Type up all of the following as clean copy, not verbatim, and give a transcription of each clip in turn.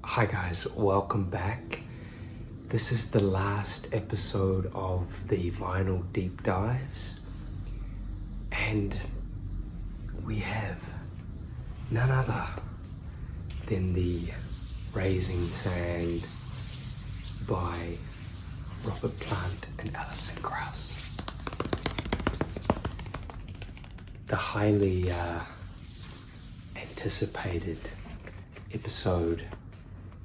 Hi guys, welcome back. This is the last episode of the vinyl deep dives, and we have none other than the Raising Sand by Robert Plant and Alison Krauss. The highly anticipated episode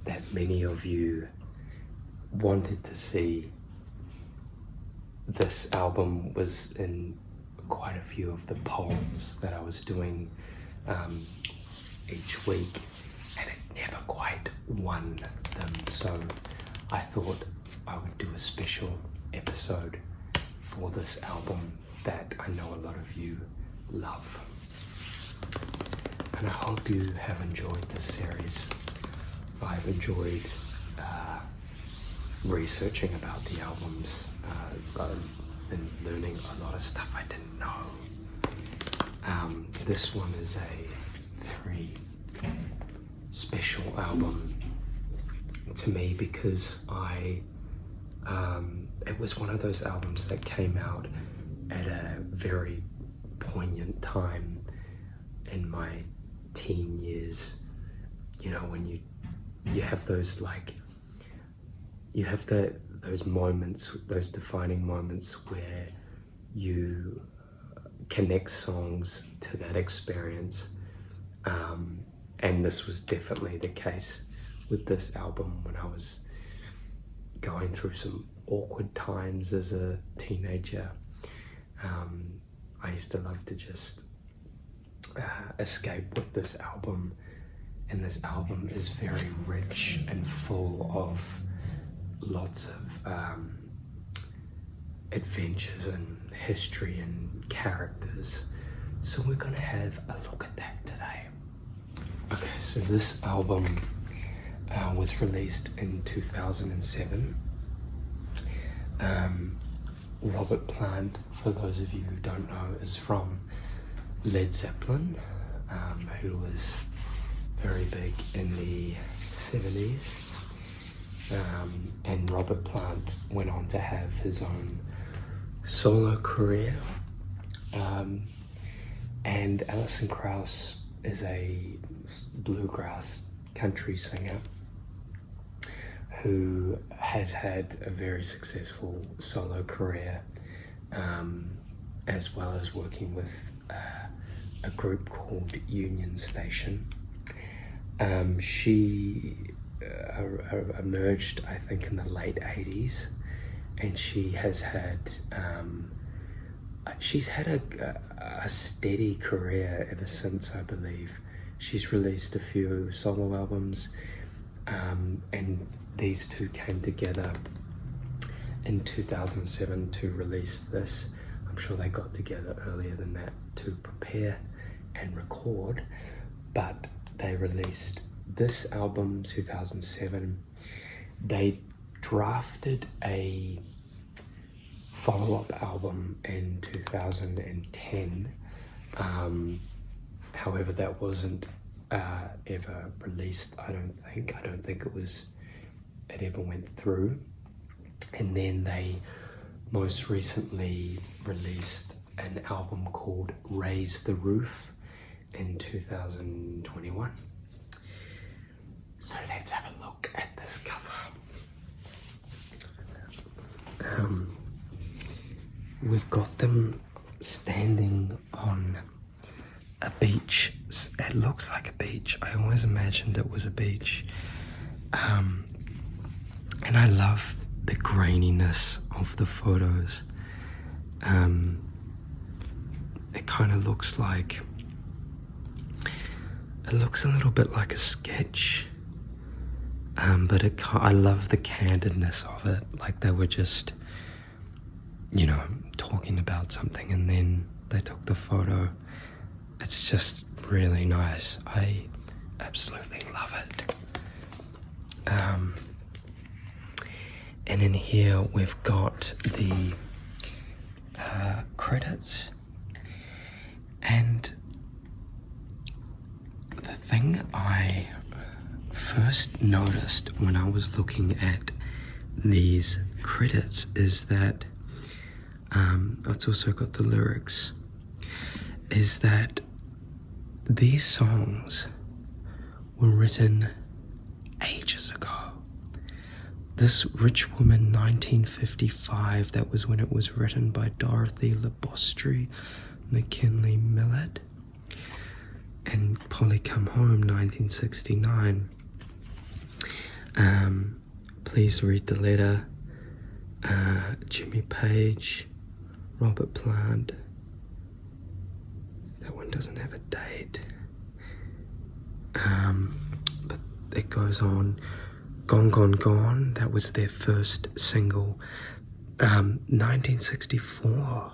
that many of you wanted to see. This album was in quite a few of the polls that I was doing each week, and it never quite won them, so I thought I would do a special episode for this album that I know a lot of you love. And I hope you have enjoyed this series. I've enjoyed researching about the albums and learning a lot of stuff I didn't know. This one is a very special album to me because it was one of those albums that came out at a very poignant time in my teen years. You know, when you have those those moments, those defining moments where you connect songs to that experience, and this was definitely the case with this album when I was going through some awkward times as a teenager. I used to love to just escape with this album, and this album is very rich and full of lots of adventures and history and characters. So we're gonna have a look at that today. Okay, so this album was released in 2007. Robert Plant, for those of you who don't know, is from Led Zeppelin, who was very big in the 70s. And Robert Plant went on to have his own solo career. And Alison Krauss is a bluegrass country singer who has had a very successful solo career, as well as working with a group called Union Station. She emerged, I think, in the late 80s, and she has had she's had a steady career ever since, I believe. She's released a few solo albums, and these two came together in 2007 to release this. I'm sure they got together earlier than that to prepare and record, but they released this album 2007. They drafted a follow-up album in 2010. However, that wasn't ever released. I don't think it ever went through. And then they most recently released an album called Raise the Roof in 2021. So let's have a look at this cover. We've got them standing on a beach. It looks like a beach. I always imagined it was a beach. And I love the graininess of the photos. It kind of looks like, it looks a little bit like a sketch, but I love the candidness of it. Like they were just, you know, talking about something and then they took the photo. It's just really nice. I absolutely love it. And in here we've got the credits, and the thing I first noticed when I was looking at these credits is that it's also got the lyrics, is that these songs were written ages ago. This Rich Woman 1955, that was when it was written by Dorothy Labostri, McKinley Millett, and Polly Come Home 1969. Please Read the Letter, Jimmy Page, Robert Plant. That one doesn't have a date. But it goes on. Gone, Gone, Gone, that was their first single. 1964.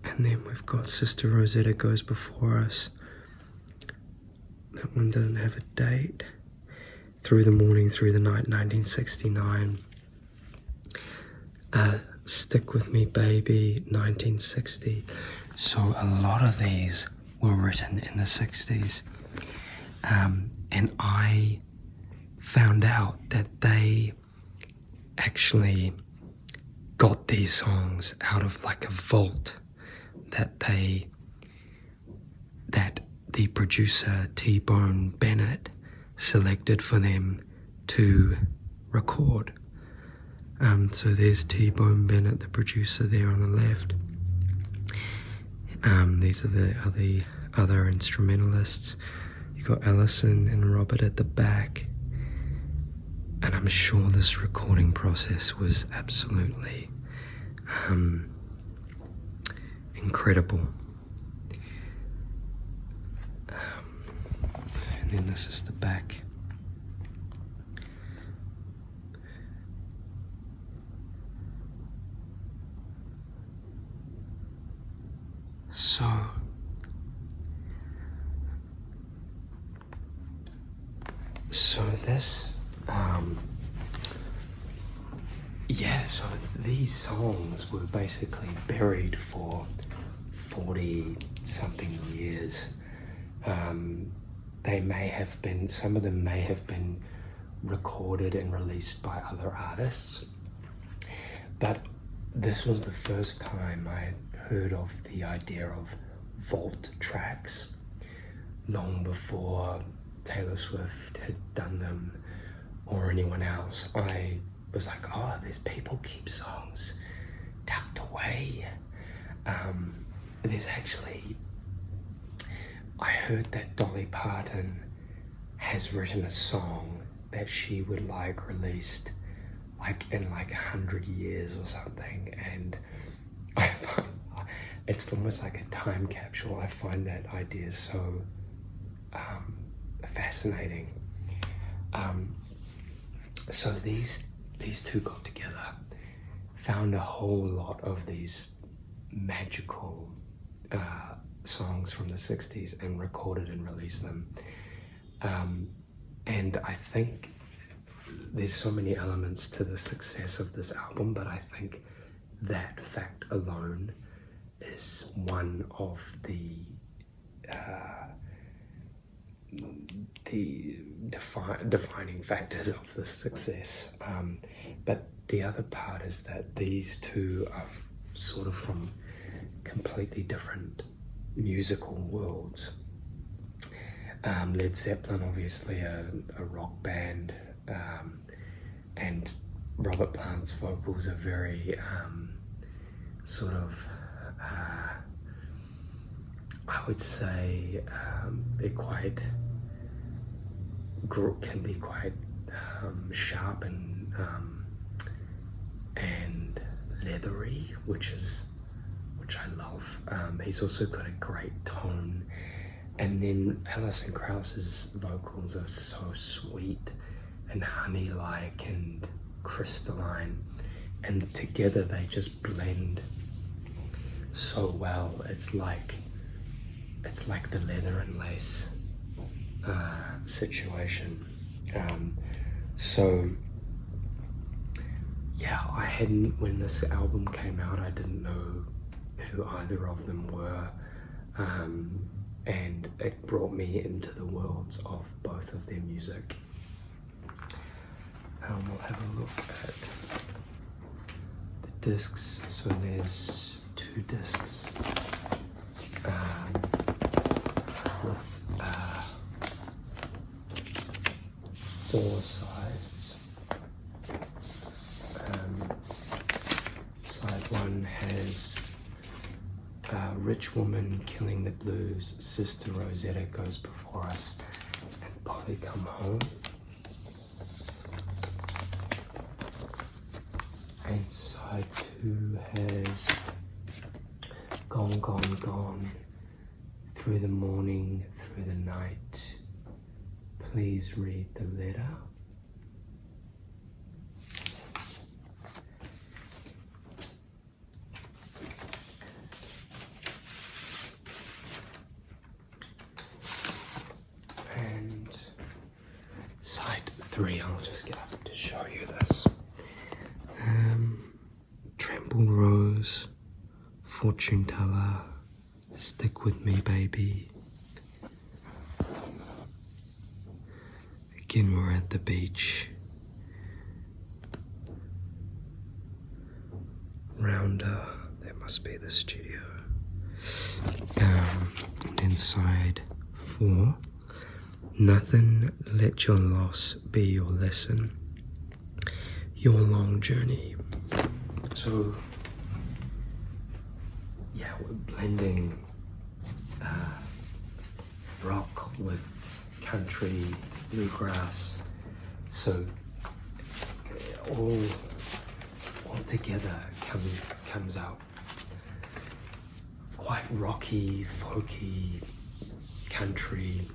And then we've got Sister Rosetta Goes Before Us. That one doesn't have a date. Through the Morning, Through the Night, 1969. Stick With Me Baby, 1960. So a lot of these were written in the 60s. And I found out that they actually got these songs out of like a vault that the producer T-Bone Bennett selected for them to record. So there's T-Bone Bennett, the producer, there on the left. These are the other instrumentalists. You got Allison and Robert at the back. And I'm sure this recording process was absolutely incredible. And then this is the back. So this, so these songs were basically buried for 40 something years. They may have been, some of them may have been recorded and released by other artists, but this was the first time I heard of the idea of vault tracks, long before Taylor Swift had done them or anyone else. I was like, oh, these people keep songs tucked away. There's actually, I heard that Dolly Parton has written a song that she would like released like in like 100 years or something, and I find it's almost like a time capsule. I find that idea so fascinating. So these two got together, found a whole lot of these magical songs from the 60s and recorded and released them. And I think there's so many elements to the success of this album, but I think that fact alone is one of the defining factors of this success. But the other part is that these two are sort of from completely different musical worlds. Led Zeppelin, obviously a rock band, and Robert Plant's vocals are very sort of, I would say, they're quite, can be quite sharp and leathery, which I love. He's also got a great tone. And then Alison Krauss's vocals are so sweet and honey-like and crystalline, and together they just blend so well. It's like the leather and lace situation. So yeah, when this album came out, I didn't know who either of them were. and it brought me into the worlds of both of their music. We'll have a look at the discs. So there's 2 discs with 4 sides. Side 1 has Rich Woman Killing the Blues, Sister Rosetta Goes Before Us, and Polly Come Home. And side 2 has Gone, Gone, Gone, Through the Morning, Through the Night, Please Read the Letter. And side 3, I'll just get up to show you this. Tremble Rose, Fortune Teller, Stick With Me Baby. Again, we're at the beach. Rounder, that must be the studio. And then side 4, Nothing, Let Your Loss Be Your Lesson, Your Long Journey. So, yeah, we're blending rock with country, bluegrass, so all together comes out quite rocky, folky, country.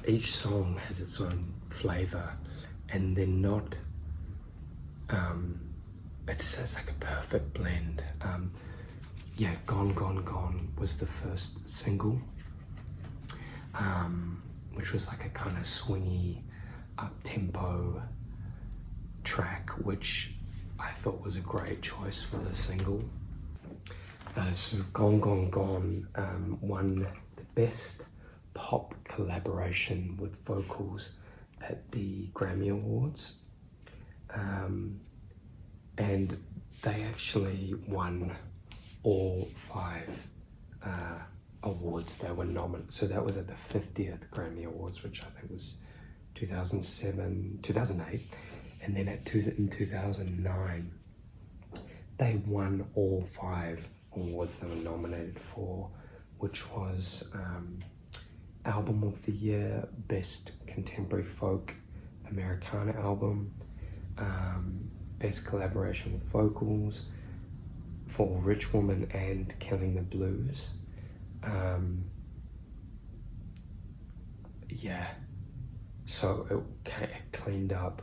Each song has its own flavor, and they're not it's like a perfect blend. Yeah, Gone, Gone, Gone was the first single, which was like a kind of swingy, up-tempo track, which I thought was a great choice for the single. So Gone, Gone, Gone won the Best Pop Collaboration with Vocals at the Grammy Awards. And they actually won all 5 awards they were nominated. So that was at the 50th Grammy Awards, which I think was 2008. And then in 2009, they won all 5 awards they were nominated for, which was Album of the Year, Best Contemporary Folk Americana Album, Best Collaboration with Vocals for Rich Woman and Killing the Blues. Yeah, so it cleaned up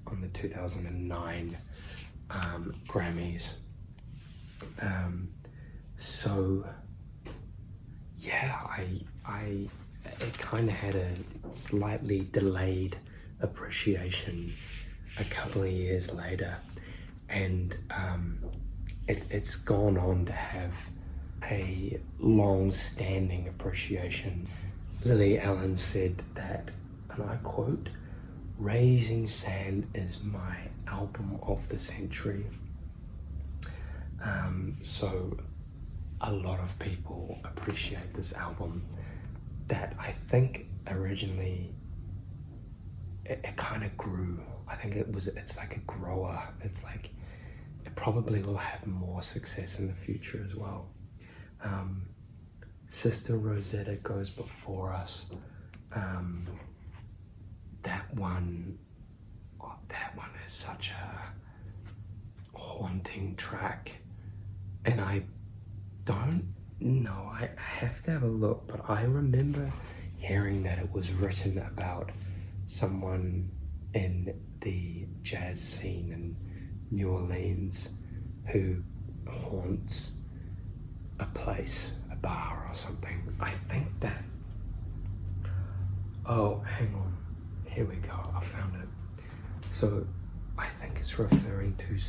on the 2009 Grammys. So yeah, it kind of had a slightly delayed appreciation a couple of years later, and it's gone on to have a long-standing appreciation. Lily Allen said that, and I quote, "Raising Sand is my album of the century." So a lot of people appreciate this album that I think originally it kind of grew. I think it's like a grower. It's like it probably will have more success in the future as well. Sister Rosetta Goes Before Us. That one is such a haunting track, and I don't know, I have to have a look, but I remember hearing that it was written about someone in the jazz scene in New Orleans who haunts a place, a bar or something. I think that, oh, hang on, here we go, I found it. So I think it's referring to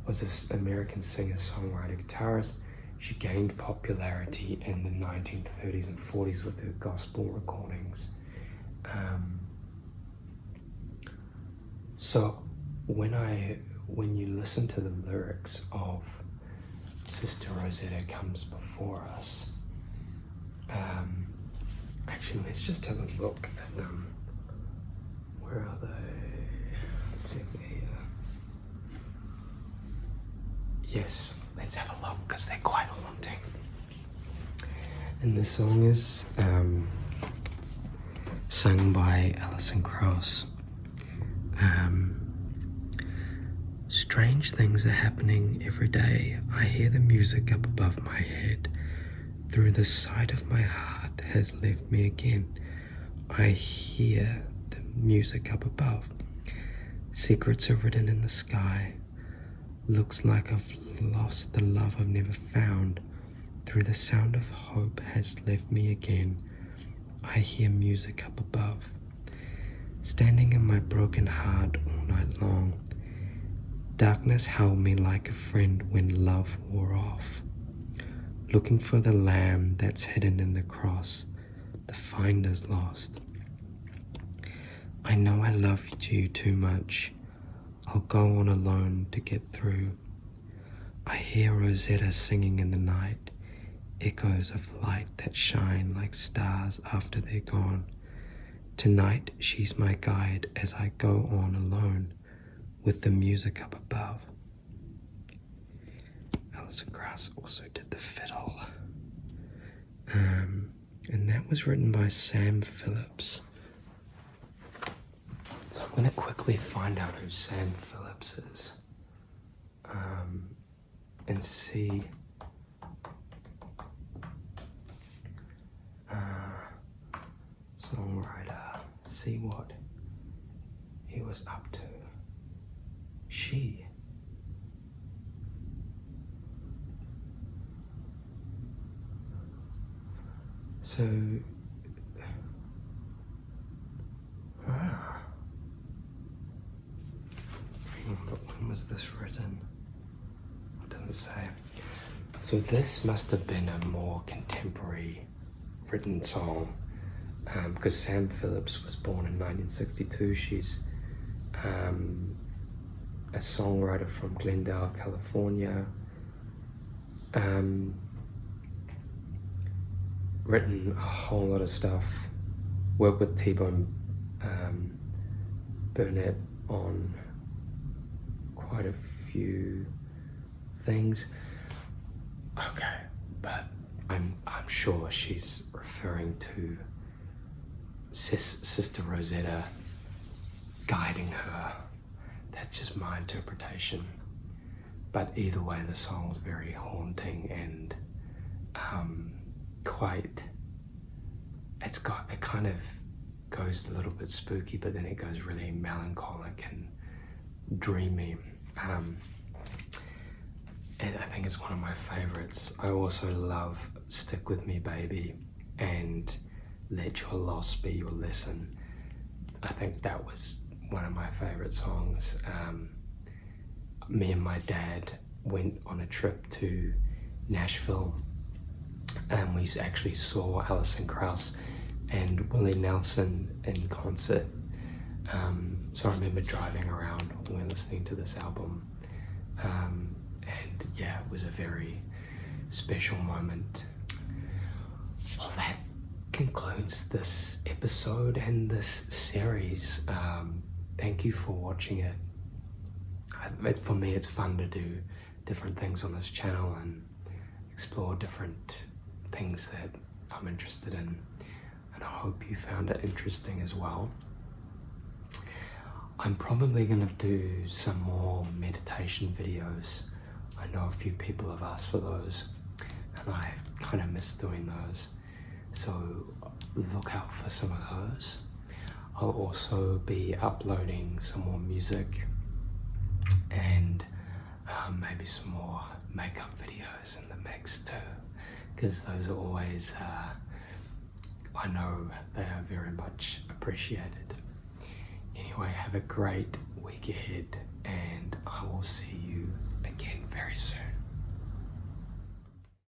was this American singer, songwriter, guitarist. She gained popularity in the 1930s and 40s with her gospel recordings. So when you listen to the lyrics of Sister Rosetta Comes Before Us, actually let's just have a look at them. Where are they? Let's see if they're here. Yes, let's have a look because they're quite haunting. And this song is sung by Alison Krauss. Strange things are happening every day. I hear the music up above my head. Through the sight of my heart has left me again. I hear the music up above. Secrets are written in the sky. Looks like I've lost the love I've never found. Through the sound of hope has left me again. I hear music up above. Standing in my broken heart all night long. Darkness held me like a friend when love wore off. Looking for the lamb that's hidden in the cross. The finder's lost. I know I loved you too much. I'll go on alone to get through. I hear Rosetta singing in the night, echoes of light that shine like stars after they're gone. Tonight she's my guide as I go on alone with the music up above. Alison Krauss also did the fiddle. And that was written by Sam Phillips. So I'm going to quickly find out who Sam Phillips is. And see songwriter, see what he was up to. So but when was this written? It doesn't say. So this must have been a more contemporary written song, because Sam Phillips was born in 1962. She's a songwriter from Glendale, California. Written a whole lot of stuff. Worked with T-Bone Burnett on quite a few things. Okay, but I'm sure she's referring to Sister Rosetta guiding her. That's just my interpretation. But either way, the song's very haunting and it kind of goes a little bit spooky, but then it goes really melancholic and dreamy. And I think it's one of my favorites. I also love Stick With Me Baby and Let Your Loss Be Your Lesson. I think that was one of my favorite songs. Me and my dad went on a trip to Nashville and we actually saw Alison Krauss and Willie Nelson in concert. So I remember driving around when we were listening to this album. And yeah, it was a very special moment. Well, that concludes this episode and this series. Thank you for watching it. For me, it's fun to do different things on this channel and explore different things that I'm interested in. And I hope you found it interesting as well. I'm probably going to do some more meditation videos. I know a few people have asked for those and I kind of miss doing those. So look out for some of those. I'll also be uploading some more music and maybe some more makeup videos in the mix too, because those are always, I know they are very much appreciated. Anyway, have a great week ahead and I will see you again. very soon.